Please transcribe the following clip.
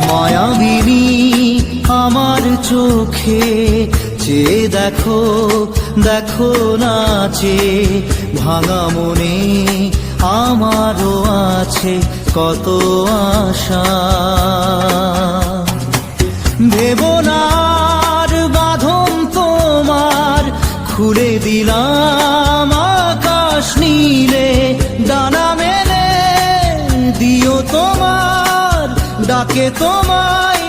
মায়াবিনী আমার চোখে চেয়ে দেখো, দেখো নাচে ভাঙা মনে আমারও আছে কত আশা। ভেবনার বাঁধন তোমার খুলে দিলাম আকাশ নীলে, ডানা মেলে দিও তোমার ডাকে তোমায়